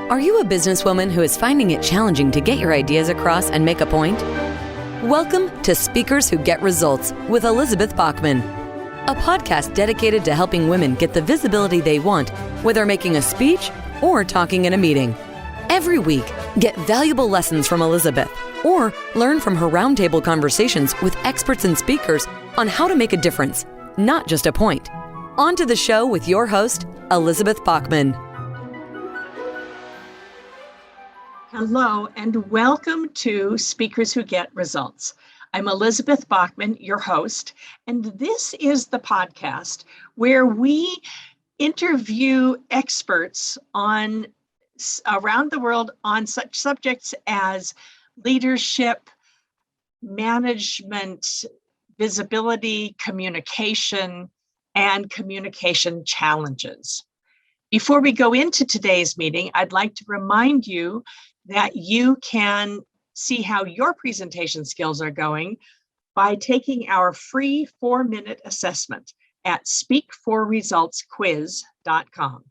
Are you a businesswoman who is finding it challenging to get your ideas across and make a point? Welcome to Speakers Who Get Results with Elizabeth Bachman, a podcast dedicated to helping women get the visibility they want, whether making a speech or talking in a meeting. Every week, get valuable lessons from Elizabeth or learn from her roundtable conversations with experts and speakers on how to make a difference, not just a point. On to the show with your host, Elizabeth Bachman. Hello, and welcome to Speakers Who Get Results. I'm Elizabeth Bachman, your host, and this is the podcast where we interview experts around the world on such subjects as leadership, management, visibility, communication, and communication challenges. Before we go into today's meeting, I'd like to remind you that you can see how your presentation skills are going by taking our free 4-minute assessment at speakforresultsquiz.com.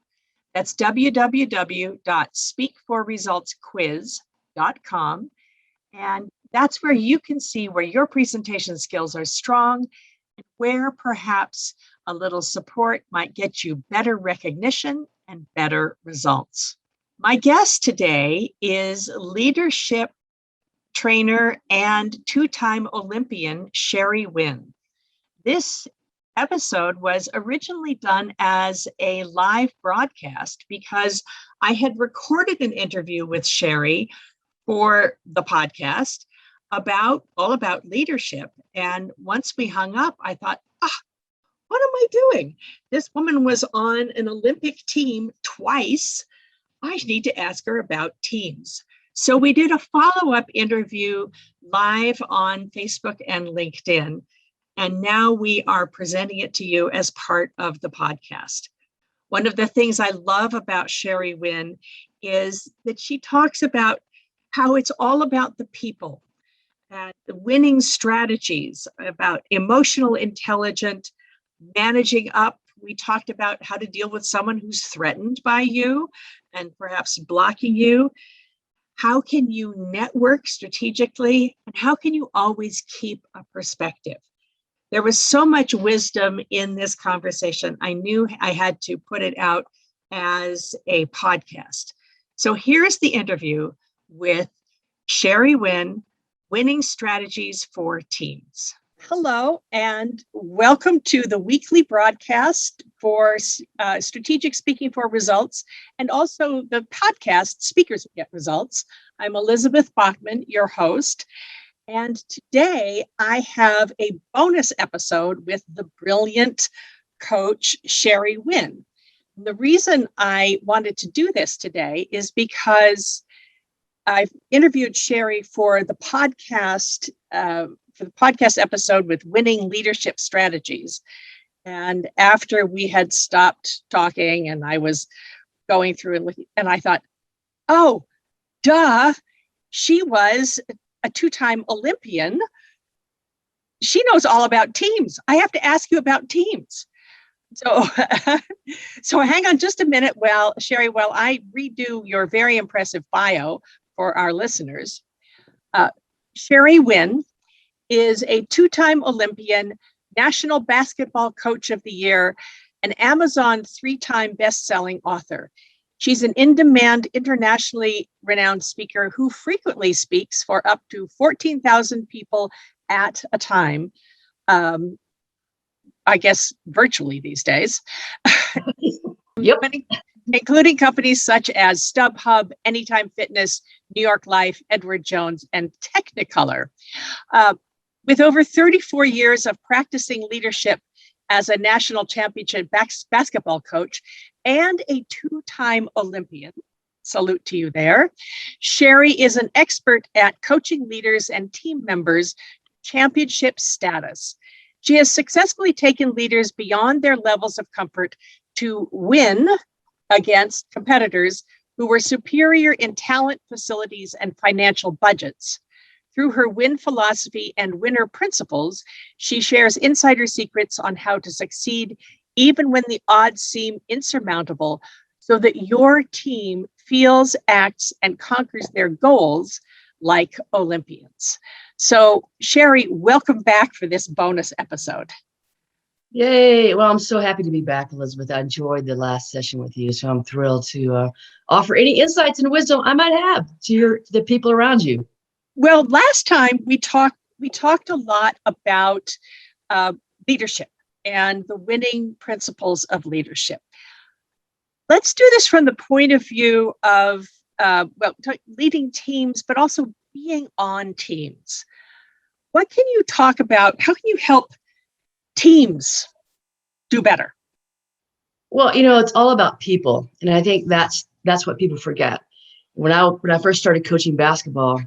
That's www.speakforresultsquiz.com. And that's where you can see where your presentation skills are strong and where perhaps a little support might get you better recognition and better results. My guest today is leadership trainer and 2-time Olympian Sherry Winn. This episode was originally done as a live broadcast because I had recorded an interview with Sherry for the podcast all about leadership. And once we hung up, I thought, what am I doing? This woman was on an Olympic team twice. I need to ask her about teams. So we did a follow-up interview live on Facebook and LinkedIn, and now we are presenting it to you as part of the podcast. One of the things I love about Sherry Winn is that she talks about how it's all about the people, and the winning strategies, about emotional intelligence, managing up. We talked about how to deal with someone who's threatened by you and perhaps blocking you. How can you network strategically? And how can you always keep a perspective? There was so much wisdom in this conversation. I knew I had to put it out as a podcast. So here's the interview with Sherry Winn, Winning Strategies for Teams. Hello, and welcome to the weekly broadcast for Strategic Speaking for Results, and also the podcast, Speakers Who Get Results. I'm Elizabeth Bachman, your host, and today I have a bonus episode with the brilliant coach, Sherry Winn. The reason I wanted to do this today is because I've interviewed Sherry for the podcast episode with Winning Leadership Strategies. And after we had stopped talking and I was going through and looking, and I thought, oh, duh, she was a 2-time Olympian. She knows all about teams. I have to ask you about teams. So, so hang on just a minute while I redo your very impressive bio for our listeners. Sherry Winn is a 2-time Olympian, National Basketball Coach of the Year, an Amazon 3-time best-selling author. She's an in-demand, internationally renowned speaker who frequently speaks for up to 14,000 people at a time, I guess virtually these days. Yep. Including companies such as StubHub, Anytime Fitness, New York Life, Edward Jones, and Technicolor. With over 34 years of practicing leadership as a national championship basketball coach and a 2-time Olympian, salute to you there, Sherry is an expert at coaching leaders and team members to championship status. She has successfully taken leaders beyond their levels of comfort to win against competitors who were superior in talent, facilities, and financial budgets. Through her Winn philosophy and winner principles, she shares insider secrets on how to succeed even when the odds seem insurmountable, so that your team feels, acts, and conquers their goals like Olympians. So, Sherry, welcome back for this bonus episode. Yay. Well, I'm so happy to be back, Elizabeth. I enjoyed the last session with you. So I'm thrilled to offer any insights and wisdom I might have to the people around you. Well, last time we talked a lot about leadership and the winning principles of leadership. Let's do this from the point of view of leading teams, but also being on teams. What can you talk about? How can you help teams do better? Well, it's all about people. And I think that's what people forget. When I first started coaching basketball,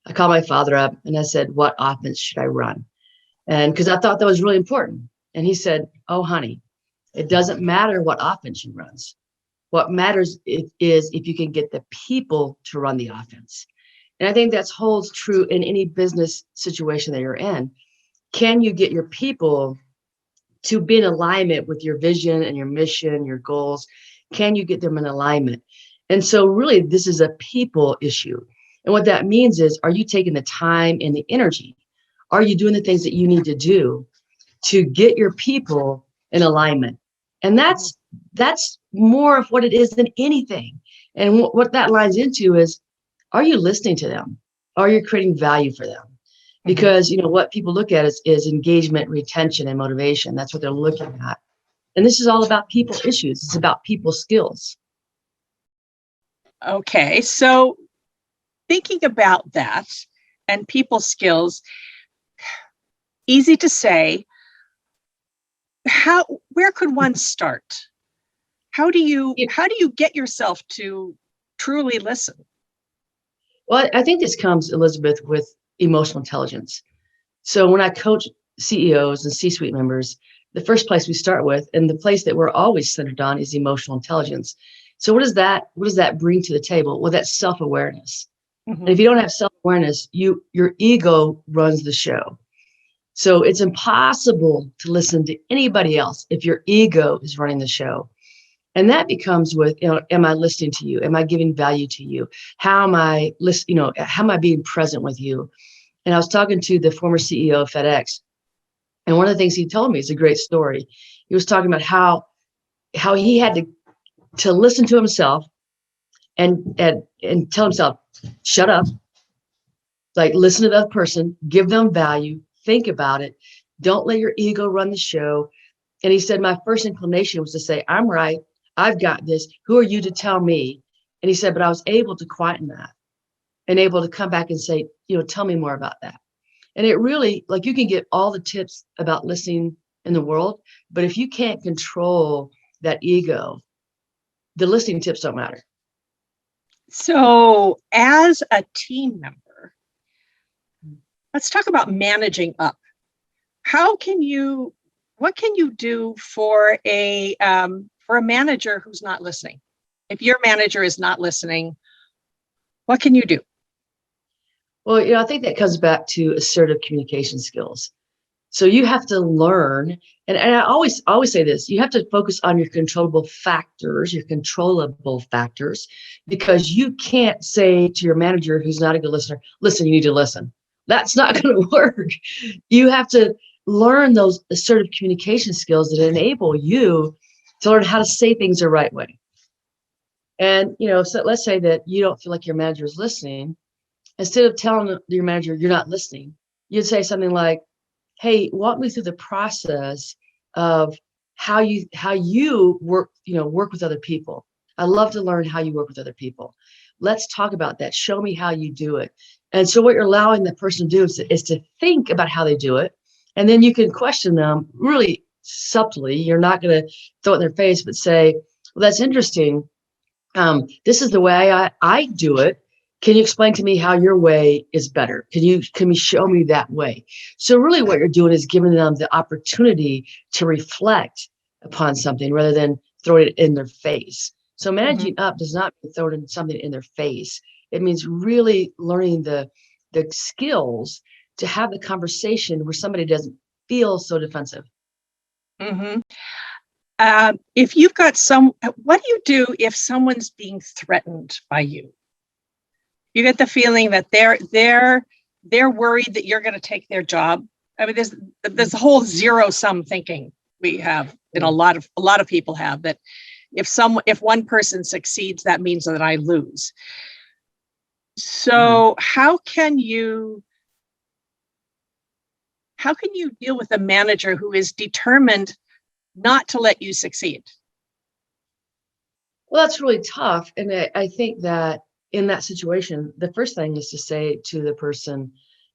I called my father up and I said, what offense should I run? And because I thought that was really important. And he said, oh, honey, it doesn't matter what offense you runs. What matters is if you can get the people to run the offense. And I think that holds true in any business situation that you're in. Can you get your people to be in alignment with your vision and your mission, your goals? Can you get them in alignment? And so really, this is a people issue. And what that means is, are you taking the time and the energy? Are you doing the things that you need to do to get your people in alignment? And that's more of what it is than anything. And what that lines into is, are you listening to them? Are you creating value for them? Because what people look at is engagement, retention, and motivation. That's what they're looking at. And this is all about people issues. It's about people skills. Okay, so thinking about that and people skills, easy to say. Where could one start? How do you get yourself to truly listen? Well, I think this comes, Elizabeth, with emotional intelligence. So when I coach CEOs and C-suite members, the first place we start with, and the place that we're always centered on, is emotional intelligence. So what does that bring to the table? Well, that's self-awareness. Mm-hmm. And if you don't have self-awareness, your ego runs the show. So it's impossible to listen to anybody else if your ego is running the show. And that becomes with, am I listening to you? Am I giving value to you? How am I how am I being present with you? And I was talking to the former CEO of FedEx. And one of the things he told me is a great story. He was talking about how he had to listen to himself and tell himself, shut up, like listen to that person, give them value, think about it. Don't let your ego run the show. And he said, my first inclination was to say, I'm right. I've got this. Who are you to tell me? And he said, but I was able to quieten that and able to come back and say, tell me more about that. And it really, like, you can get all the tips about listening in the world, but if you can't control that ego, the listening tips don't matter. So as a team member, let's talk about managing up. What can you do for a manager who's not listening? If your manager is not listening, what can you do? Well, I think that comes back to assertive communication skills. So you have to learn, and I always say this, you have to focus on your controllable factors, because you can't say to your manager who's not a good listener, listen, you need to listen. That's not going to work. You have to learn those assertive communication skills that enable you to learn how to say things the right way. And, so let's say that you don't feel like your manager is listening. Instead of telling your manager you're not listening, you'd say something like, hey, walk me through the process of how you work with other people. I love to learn how you work with other people. Let's talk about that. Show me how you do it. And so what you're allowing that person to do is to think about how they do it. And then you can question them really subtly. You're not going to throw it in their face, but say, well, that's interesting. This is the way I do it. Can you explain to me how your way is better? Can you show me that way? So really what you're doing is giving them the opportunity to reflect upon something rather than throwing it in their face. So managing up does not mean throwing something in their face. It means really learning the skills to have the conversation where somebody doesn't feel so defensive. Mm-hmm. If you've got what do you do if someone's being threatened by you? You get the feeling that they're worried that you're going to take their job. I mean, there's the whole zero-sum thinking we have, and a lot of people have, that if one person succeeds, that means that I lose. So how can you deal with a manager who is determined not to let you succeed? Well, that's really tough. And I think that in that situation, the first thing is to say to the person,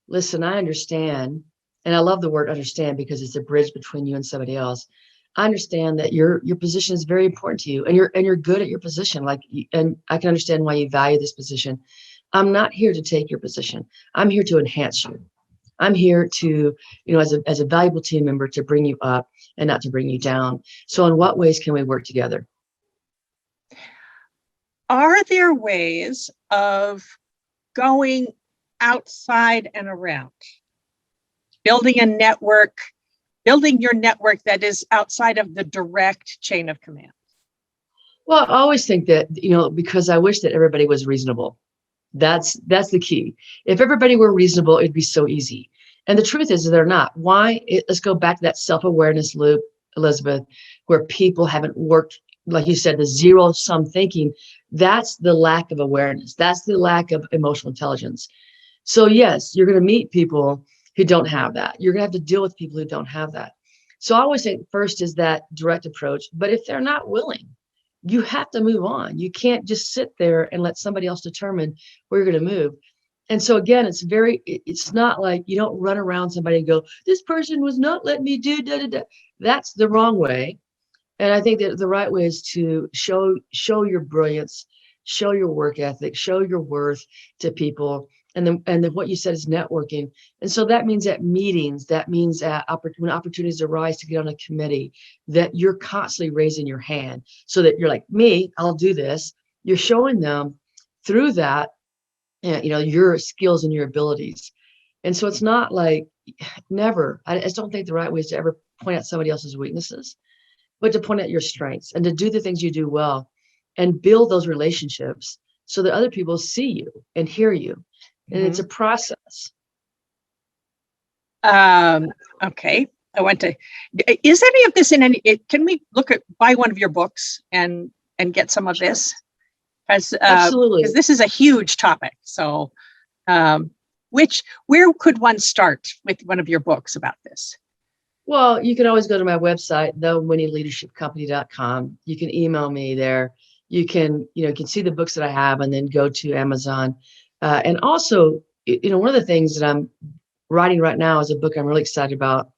listen, I understand. And I love the word understand because it's a bridge between you and somebody else. I understand that your position is very important to you, and you're good at your position. And I can understand why you value this position. I'm not here to take your position. I'm here to enhance you. I'm here to, as a valuable team member, to bring you up and not to bring you down. So in what ways can we work together? Are there ways of going outside and around, building your network that is outside of the direct chain of command? Well, I always think that, because I wish that everybody was reasonable. That's the key. If everybody were reasonable, it'd be so easy. And the truth is they're not. Why? Let's go back to that self-awareness loop, Elizabeth, where people haven't worked, like you said, the zero-sum thinking. That's the lack of awareness. That's the lack of emotional intelligence. So yes, you're going to meet people who don't have that. You're going to have to deal with people who don't have that. So I always think first is that direct approach. But if they're not willing, you have to move on. You can't just sit there and let somebody else determine where you're going to move. And so again, it's not like you don't run around somebody and go, this person was not letting me do da da da. That's the wrong way. And I think that the right way is to show your brilliance, show your work ethic, show your worth to people. And then what you said is networking. And so that means at meetings, that means when opportunities arise to get on a committee, that you're constantly raising your hand so that you're like, me, I'll do this. You're showing them through that, your skills and your abilities. And so it's not like I just don't think the right way is to ever point out somebody else's weaknesses, but to point out your strengths and to do the things you do well and build those relationships so that other people see you and hear you. And it's a process. Okay. Is any of this can we buy one of your books and get some of this? Absolutely. Because this is a huge topic. So, where could one start with one of your books about this? Well, you can always go to my website, thewinningleadershipcompany.com. You can email me there. You can see the books that I have and then go to Amazon. And also, one of the things that I'm writing right now is a book I'm really excited about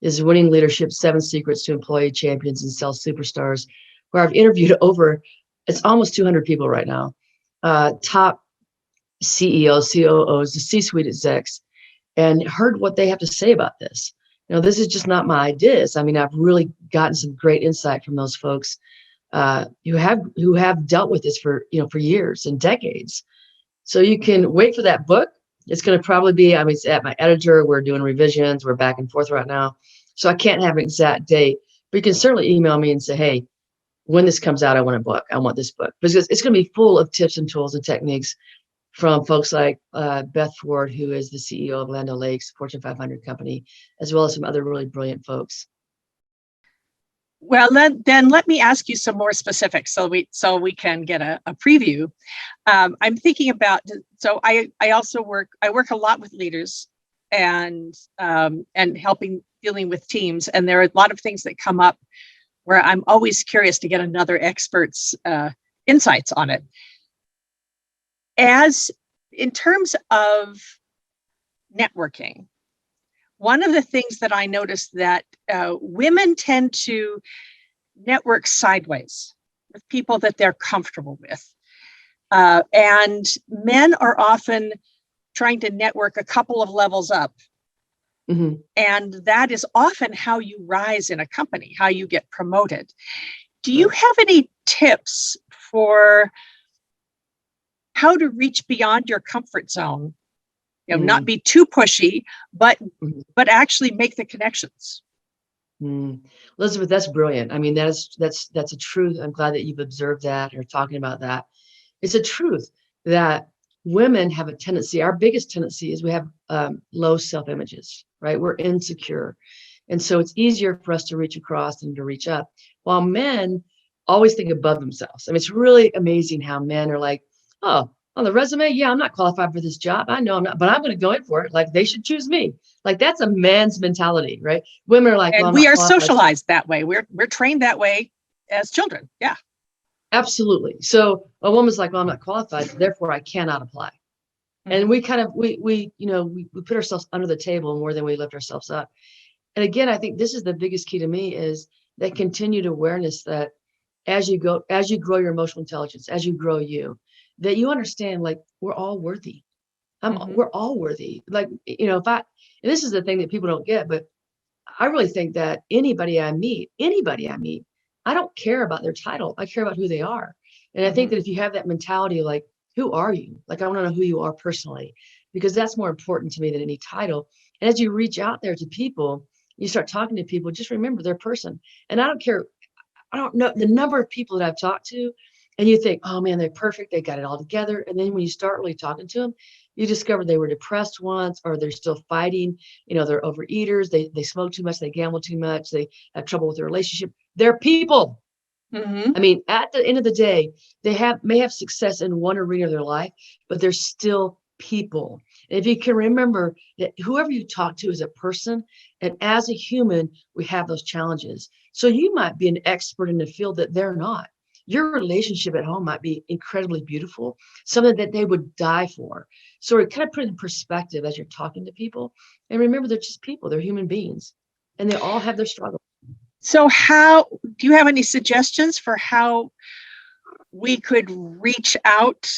is Winning Leadership, 7 Secrets to Employee Champions and Sales Superstars, where I've interviewed it's almost 200 people right now, top CEOs, COOs, the C-suite execs, and heard what they have to say about this. This is just not my ideas. I mean, I've really gotten some great insight from those folks who have dealt with this for years and decades. So you can wait for that book. It's going to probably be, it's at my editor. We're doing revisions. We're back and forth right now. So I can't have an exact date, but you can certainly email me and say, hey, when this comes out, I want a book. I want this book, because it's going to be full of tips and tools and techniques from folks like Beth Ford, who is the CEO of Land O'Lakes, Fortune 500 company, as well as some other really brilliant folks. Well, then let me ask you some more specifics so we can get a preview. I'm thinking about, so I work a lot with leaders and dealing with teams, and there are a lot of things that come up where I'm always curious to get another expert's insights on it. As in terms of networking, one of the things that I noticed that women tend to network sideways with people that they're comfortable with. And men are often trying to network a couple of levels up. Mm-hmm. And that is often how you rise in a company, how you get promoted. Do you have any tips for how to reach beyond your comfort zone? Not be too pushy, but actually make the connections. Elizabeth, that's brilliant. I mean, that's a truth. I'm glad that you've observed that or talking about that. It's a truth that women have a tendency, our biggest tendency is we have low self-images, right? We're insecure. And so it's easier for us to reach across than to reach up. While men always think above themselves. I mean, it's really amazing how men are like, oh, on the resume, yeah, I'm not qualified for this job. I know I'm not, but I'm going to go in for it. Like they should choose me. Like that's a man's mentality, right? Women are like, well, And I'm we not are qualified. socialized that way. We're trained that way as children. Yeah. Absolutely. So a woman's like, well, I'm not qualified, therefore I cannot apply. And we kind of we put ourselves under the table more than we lift ourselves up. And again, I think this is the biggest key to me is that continued awareness that as you grow your emotional intelligence, as you grow that you understand like we're all worthy. We're all worthy. Like, if and this is the thing that people don't get, but I really think that anybody I meet, I don't care about their title. I care about who they are. And I think that if you have that mentality, like, who are you? Like, I want to know who you are personally, because that's more important to me than any title. And as you reach out there to people, you start talking to people, just remember they're a person. And I don't care. I don't know the number of people that I've talked to, and you think, oh man, they're perfect. They got it all together. And then when you start really talking to them, you discover they were depressed once, or they're still fighting. They're overeaters. They smoke too much. They gamble too much. They have trouble with their relationship. They're people. I mean, at the end of the day, they may have success in one arena of their life, but they're still people. And if you can remember that whoever you talk to is a person, and as a human, we have those challenges. So you might be an expert in a field that they're not. Your relationship at home might be incredibly beautiful, something that they would die for. So it kind of put it in perspective as you're talking to people. And remember, they're just people, they're human beings, and they all have their struggles. So how do you have any suggestions for how we could reach out,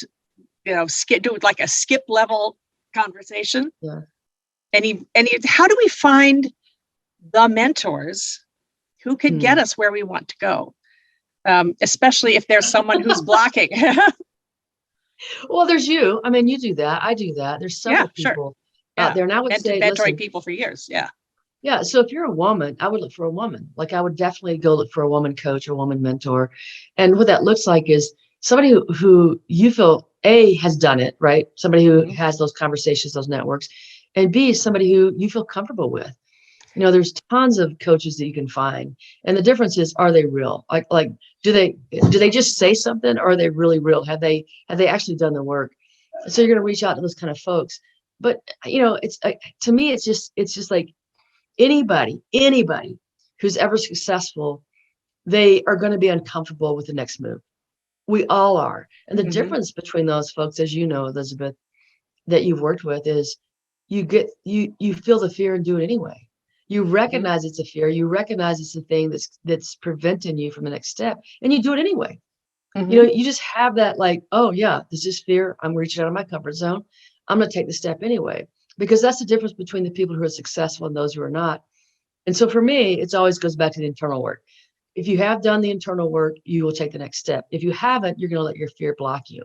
do like a skip level conversation? Yeah. How do we find the mentors who could get us where we want to go? Especially if there's someone who's blocking. Well, there's you. I mean, you do that. I do that. There's several people out there. And I would say, mentoring listen, people for years. Yeah. Yeah. So if you're a woman, I would look for a woman. Like I would definitely go look for a woman coach or woman mentor. And what that looks like is somebody who you feel has done it, right? Somebody who has those conversations, those networks, and B, somebody who you feel comfortable with. There's tons of coaches that you can find. And the difference is, are they real? Like, do they just say something, or are they really real? Have they actually done the work? So you're going to reach out to those kind of folks. But, it's to me, it's just like, anybody who's ever successful, they are going to be uncomfortable with the next move. We all are. And the difference between those folks, as you know, Elizabeth, that you've worked with, is you feel the fear and do it anyway. You recognize it's a fear. You recognize it's a thing that's preventing you from the next step, and you do it anyway. You just have that, like, oh yeah, this is fear. I'm reaching out of my comfort zone. I'm going to take the step anyway. Because that's the difference between the people who are successful and those who are not. And so for me, it always goes back to the internal work. If you have done the internal work, you will take the next step. If you haven't, you're going to let your fear block you.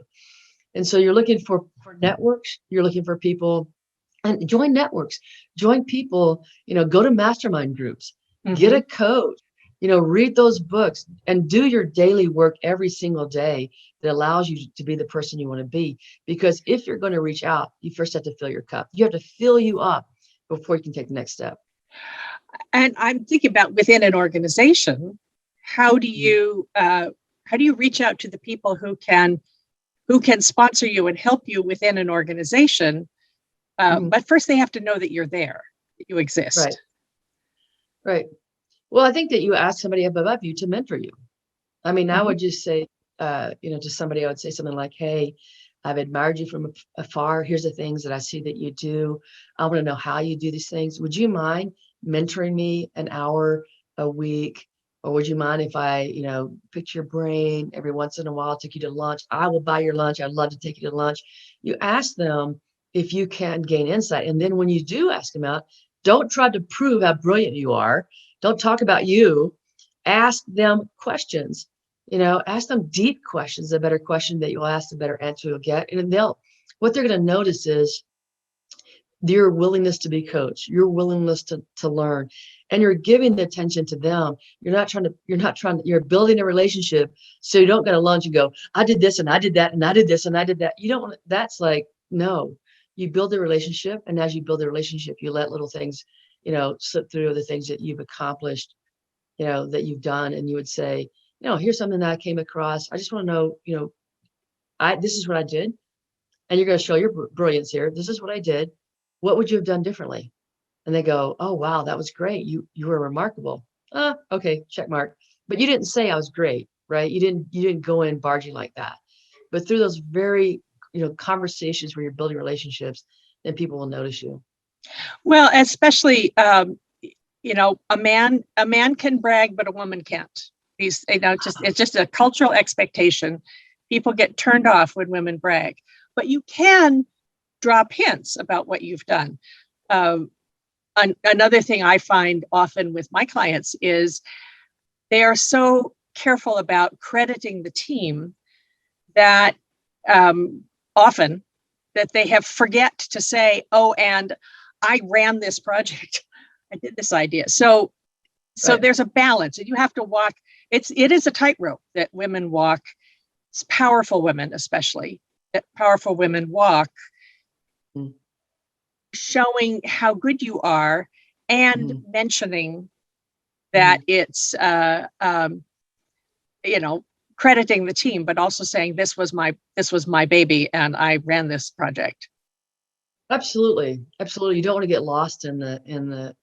And so you're looking for networks. You're looking for people, and join networks, join people, go to mastermind groups, get a coach, read those books, and do your daily work every single day that allows you to be the person you want to be. Because if you're going to reach out, you first have to fill your cup. You have to fill you up before you can take the next step. And I'm thinking about within an organization, how do you reach out to the people who can sponsor you and help you within an organization? But first they have to know that you're there, that you exist. Right. Well, I think that you ask somebody above you to mentor you. I mean, I would just say, to somebody, I would say something like, hey, I've admired you from afar. Here's the things that I see that you do. I want to know how you do these things. Would you mind mentoring me an hour a week? Or would you mind if I, picked your brain every once in a while, took you to lunch? I will buy your lunch. I'd love to take you to lunch. You ask them if you can gain insight. And then when you do ask them out, don't try to prove how brilliant you are. Don't talk about you. Ask them questions. Ask them deep questions. A better question that you'll ask, the better answer you'll get. And what they're going to notice is your willingness to be coached, your willingness to learn, and you're giving the attention to them. You're building a relationship. So you don't go to lunch and go, I did this and I did that and I did this and I did that. You don't, that's like, no, you build a relationship. And as you build a relationship, you let little things, slip through, the things that you've accomplished, that you've done. And you would say, here's something that I came across. I just want to know, this is what I did. And you're going to show your brilliance here. This is what I did. What would you have done differently? And they go, oh, wow, that was great. You were remarkable. Okay, check mark. But you didn't say I was great, right? You didn't go in barging like that. But through those very, conversations where you're building relationships, then people will notice you. Well, especially, a man can brag, but a woman can't. It's just a cultural expectation. People get turned off when women brag, but you can drop hints about what you've done. Another thing I find often with my clients is they are so careful about crediting the team that often that they have forget to say, oh, and I ran this project. I did this idea. So Right. There's a balance, and you have to walk. It is a tightrope that women walk. It's powerful women, especially that powerful women walk, showing how good you are and mentioning that it's crediting the team, but also saying this was my baby and I ran this project. Absolutely. You don't want to get lost in the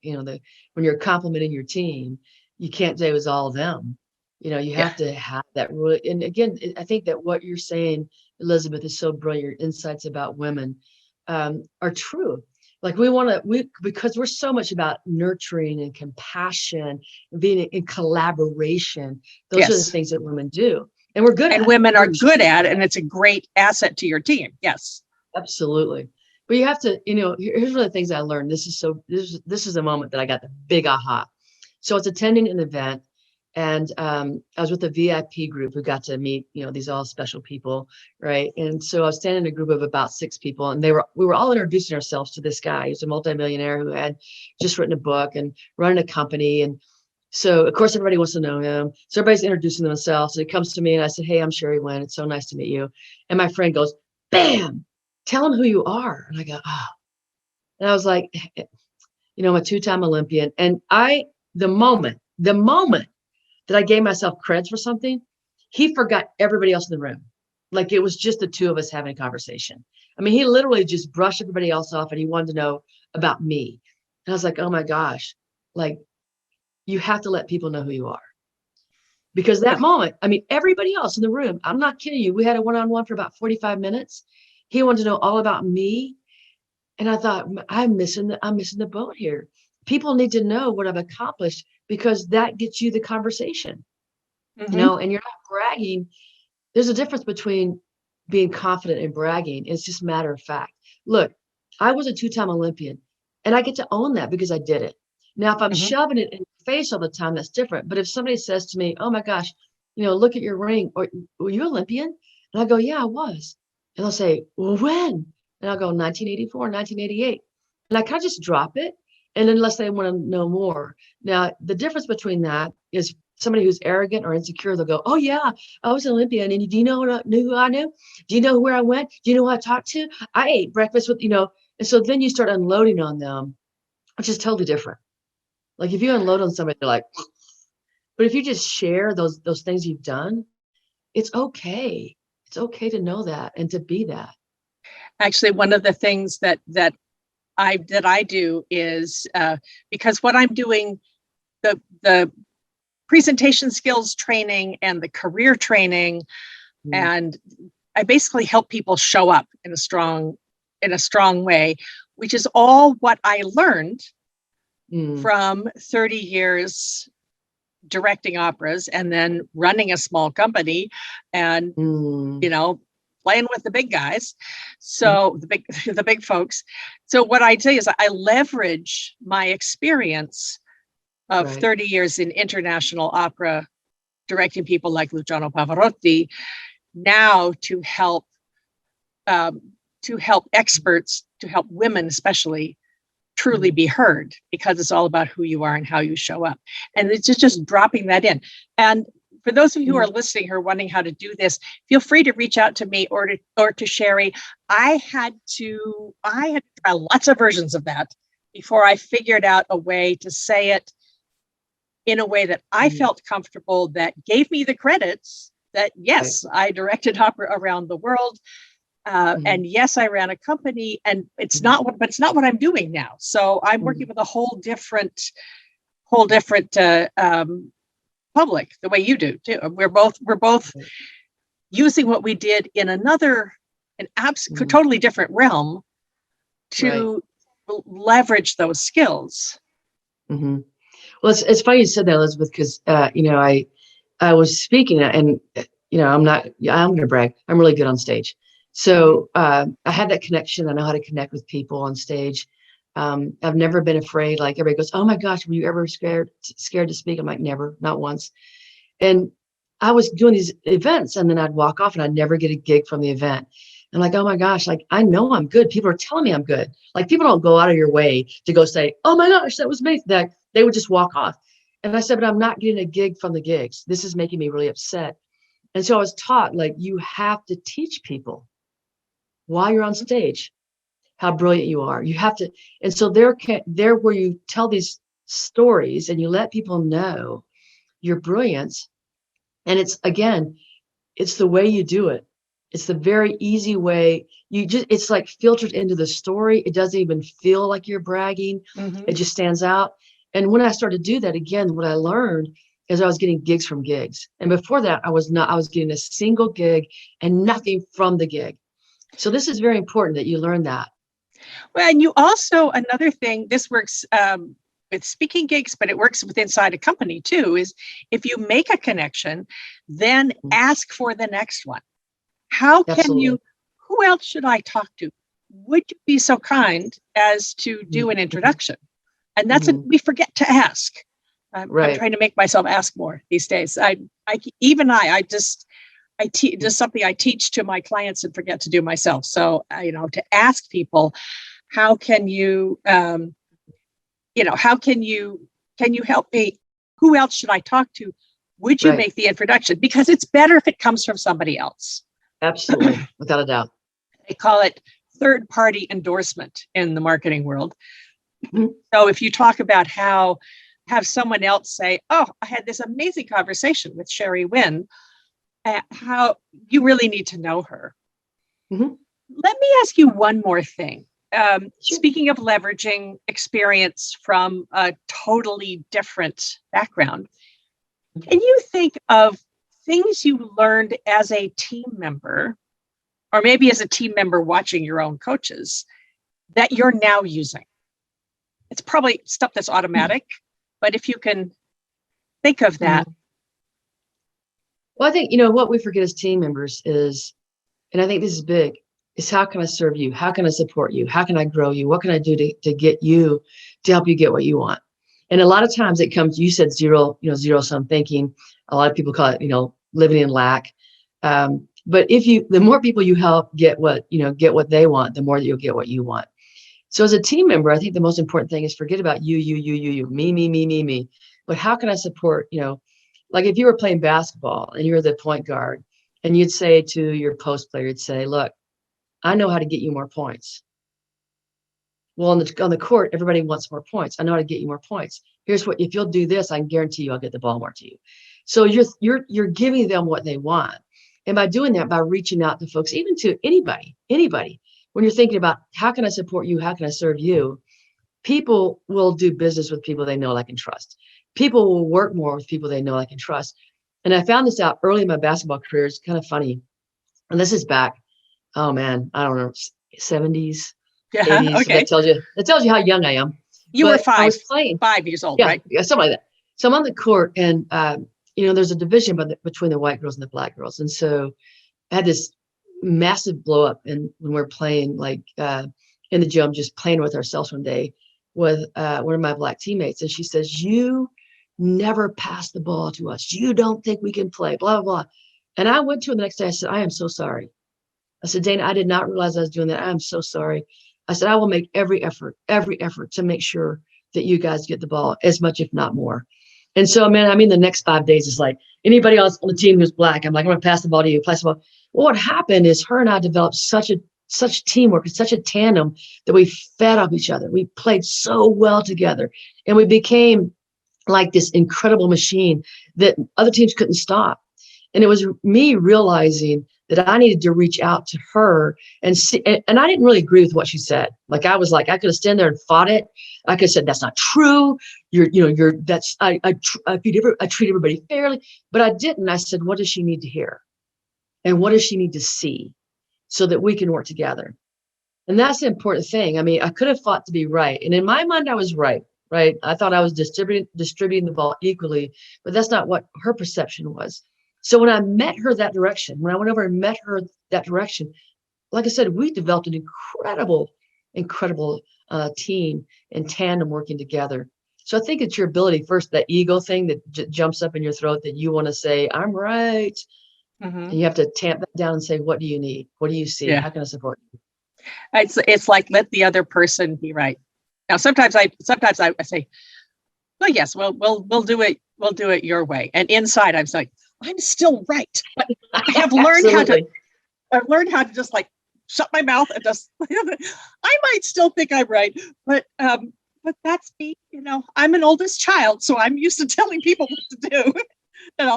when you're complimenting your team, you can't say it was all them. You have to have that really. And again, I think that what you're saying, Elizabeth, is so brilliant. Your insights about women are true. Like because we're so much about nurturing and compassion, and being in collaboration. Those are the things that women do, and we're good. And at women it. are good at it, and it's a great asset to your team. Yes, absolutely. But you have to, here's one of the things I learned. This is a moment that I got the big aha. So I was attending an event, and I was with a VIP group who got to meet, these all special people, right? And so I was standing in a group of about 6 people, and we were all introducing ourselves to this guy. He was a multimillionaire who had just written a book and running a company. And so, of course, everybody wants to know him. So everybody's introducing themselves. So he comes to me and I said, hey, I'm Sherry Winn. It's so nice to meet you. And my friend goes, bam, tell him who you are. And I go, oh. And I was like, I'm a 2-time Olympian. And the moment that I gave myself credits for something, he forgot everybody else in the room. Like it was just the two of us having a conversation. I mean, he literally just brushed everybody else off and he wanted to know about me. And I was like, oh my gosh, like you have to let people know who you are. Because that moment, I mean, everybody else in the room, I'm not kidding you. We had a one-on-one for about 45 minutes. He wanted to know all about me. And I thought, I'm missing the boat here. People need to know what I've accomplished because that gets you the conversation, and you're not bragging. There's a difference between being confident and bragging. It's just matter of fact. Look, I was a 2-time Olympian and I get to own that because I did it. Now, if I'm shoving it in your face all the time, that's different. But if somebody says to me, oh my gosh, look at your ring, or were you Olympian? And I go, yeah, I was. And they'll say, well, when? And I'll go 1984, 1988. And I kind of just drop it. And unless they want to know more. Now, the difference between that is somebody who's arrogant or insecure, they'll go, oh, yeah, I was an Olympian. And do you know who I knew? Do you know where I went? Do you know who I talked to? I ate breakfast with, And so then you start unloading on them, which is totally different. Like if you unload on somebody, they're like, but if you just share those things you've done, it's okay. It's okay to know that and to be that. Actually, one of the things that I do is because what I'm doing, the presentation skills training and the career training, and I basically help people show up in a strong way, which is all what I learned from 30 years directing operas and then running a small company and playing with the big guys. So the big folks. So what I say is I leverage my experience of 30 years in international opera, directing people like Luciano Pavarotti, now to help to help experts, to help women especially, truly be heard, because it's all about who you are and how you show up. And it's just dropping that in. And for those of you who are listening, who are wondering how to do this, feel free to reach out to me or to Sherry. I had to try lots of versions of that before I figured out a way to say it in a way that I felt comfortable, that gave me the credits that, yes, I directed opera around the world. And yes, I ran a company, and it's not what I'm doing now. So I'm working with a whole different public, the way you do too. We're both using what we did in an totally different realm to leverage those skills. Well, it's funny you said that, Elizabeth, because I was speaking, and I'm going to brag. I'm really good on stage. So I had that connection. I know how to connect with people on stage. I've never been afraid. Like, everybody goes, "Oh my gosh, were you ever scared to speak?" I'm like, never, not once. And I was doing these events, and then I'd walk off and I'd never get a gig from the event. And like, oh my gosh, like, I know I'm good. People are telling me I'm good. Like, people don't go out of your way to go say, "Oh my gosh, that was amazing." That they would just walk off. And I said, "But I'm not getting a gig from the gigs. This is making me really upset." And so I was taught, like, you have to teach people while you're on stage how brilliant you are. You have to. And so there where you tell these stories and you let people know your brilliance. And it's the way you do it. It's the very easy way. It's like filtered into the story. It doesn't even feel like you're bragging. It just stands out. And when I started to do that, again, what I learned is I was getting gigs from gigs. And before that, I was getting a single gig and nothing from the gig. So this is very important that you learn that. Well, and you also, another thing, this works with speaking gigs, but it works with inside a company too, is if you make a connection, then ask for the next one. How can you, who else should I talk to? Would you be so kind as to do an introduction? And that's we forget to ask. I'm trying to make myself ask more these days. Just something I teach to my clients and forget to do myself. So, to ask people, how can you help me? Who else should I talk to? Would you make the introduction? Because it's better if it comes from somebody else. Absolutely. Without a doubt. They call it third-party endorsement in the marketing world. So if you talk about have someone else say, "Oh, I had this amazing conversation with Sherry Winn," how you really need to know her. Let me ask you one more thing. Speaking of leveraging experience from a totally different background, can you think of things you learned as a team member, or maybe as a team member watching your own coaches, that you're now using? It's probably stuff that's automatic, but if you can think of that. Well, I think, what we forget as team members is, and I think this is big, is how can I serve you? How can I support you? How can I grow you? What can I do to get you, to help you get what you want? And a lot of times it comes, you said zero sum thinking. A lot of people call it, living in lack. But the more people you help get what they want, the more that you'll get what you want. So as a team member, I think the most important thing is forget about you, me. But how can I support, like if you were playing basketball and you're the point guard and you'd say to your post player, you'd say, "Look, I know how to get you more points." Well, on the court, everybody wants more points. I know how to get you more points. Here's what, if you'll do this, I can guarantee you I'll get the ball more to you. So you're giving them what they want. And by doing that, by reaching out to folks, even to anybody, when you're thinking about how can I support you? How can I serve you? People will do business with people they know, like, and trust. People will work more with people they know, like, and trust. And I found this out early in my basketball career. It's kind of funny. And this is back, oh man, I don't know, 70s, 80s. Okay. So that tells you how young I am. You were I was playing 5 years old, yeah, right? Yeah, something like that. So I'm on the court, and there's a division between the white girls and the black girls. And so I had this massive blow up, and when we're playing, like in the gym, just playing with ourselves one day with one of my black teammates, and she says, "You never pass the ball to us. You don't think we can play, blah, blah, blah." And I went to her the next day. I said, "I am so sorry. I said, Dana, I did not realize I was doing that. I'm so sorry. I said, I will make every effort to make sure that you guys get the ball as much, if not more. And so, man, I mean, the next 5 days is like anybody else on the team who's black, I'm like, I'm going to pass the ball to you, pass the ball. Well, what happened is her and I developed such teamwork and such a tandem that we fed off each other. We played so well together, and we became like this incredible machine that other teams couldn't stop. And it was me realizing that I needed to reach out to her and see, and I didn't really agree with what she said. Like, I was like, I could have stood there and fought it. I could have said, that's not true. I treat everybody fairly, but I didn't. I said, what does she need to hear? And what does she need to see so that we can work together? And that's the important thing. I mean, I could have fought to be right. And in my mind, I was right? I thought I was distributing the ball equally, but that's not what her perception was. So when I met her that direction, when I went over and met her that direction, like I said, we developed an incredible team and tandem working together. So I think it's your ability, first, that ego thing that jumps up in your throat that you want to say, I'm right. Mm-hmm. And you have to tamp that down and say, what do you need? What do you see? Yeah. How can I support you? It's like, let the other person be right. Now, sometimes I say, well, yes, we'll do it. We'll do it your way. And inside I'm like, I'm still right. But I have learned I've learned how to just like shut my mouth and just, I might still think I'm right, but that's me. I'm an oldest child, so I'm used to telling people what to do.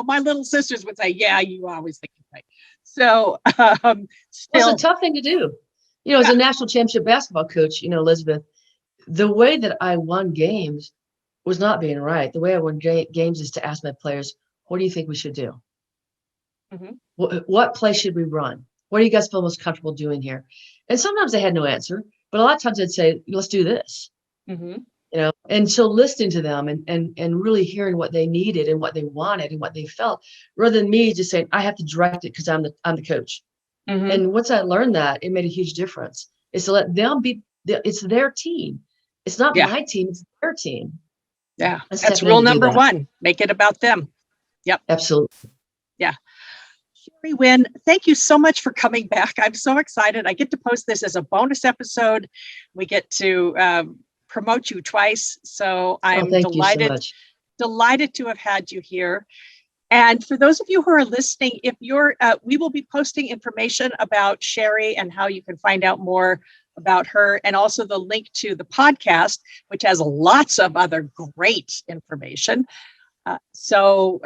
My little sisters would say, yeah, you always think you're right. So it's a tough thing to do. As a national championship basketball coach, Elizabeth, the way that I won games was not being right. The way I won games is to ask my players, what do you think we should do? Mm-hmm. What play should we run? What do you guys feel most comfortable doing here? And sometimes they had no answer, but a lot of times I'd say, let's do this. Mm-hmm. And so listening to them and really hearing what they needed and what they wanted and what they felt, rather than me just saying, I have to direct it because I'm the coach. Mm-hmm. And once I learned that, it made a huge difference. Is to let them it's their team. It's not my team, it's their team. Yeah, that's rule number one. Make it about them. Yep. Absolutely. Yeah. Sherry Winn, thank you so much for coming back. I'm so excited. I get to post this as a bonus episode. We get to promote you twice. So I'm delighted to have had you here. And for those of you who are listening, we will be posting information about Sherry and how you can find out more about her, and also the link to the podcast, which has lots of other great information. So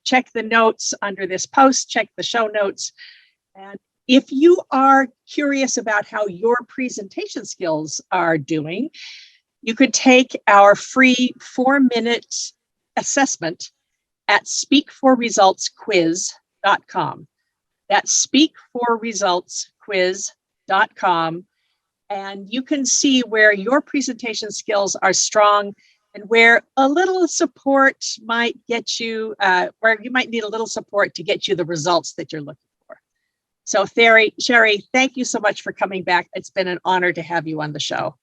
check the notes under this post, check the show notes. And if you are curious about how your presentation skills are doing, you could take our free 4-minute assessment at speakforresultsquiz.com. That's speakforresultsquiz.com. And you can see where your presentation skills are strong and where a little support might get you, where you might need a little support to get you the results that you're looking for. So Sherry, thank you so much for coming back. It's been an honor to have you on the show.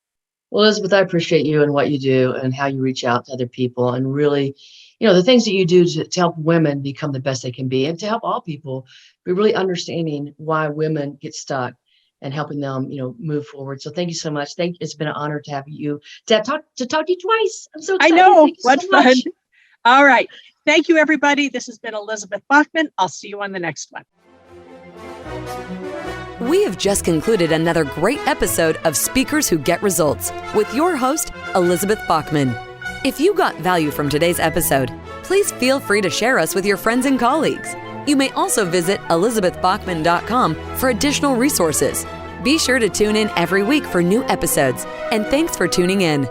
Well, Elizabeth, I appreciate you and what you do and how you reach out to other people and really, the things that you do to help women become the best they can be and to help all people be really understanding why women get stuck and helping them, move forward. So thank you so much. It's been an honor to have you, to talk to you twice. I'm so excited. I know, what fun. All right. Thank you, everybody. This has been Elizabeth Bachman. I'll see you on the next one. We have just concluded another great episode of Speakers Who Get Results with your host, Elizabeth Bachman. If you got value from today's episode, please feel free to share us with your friends and colleagues. You may also visit elizabethbachman.com for additional resources. Be sure to tune in every week for new episodes, and thanks for tuning in.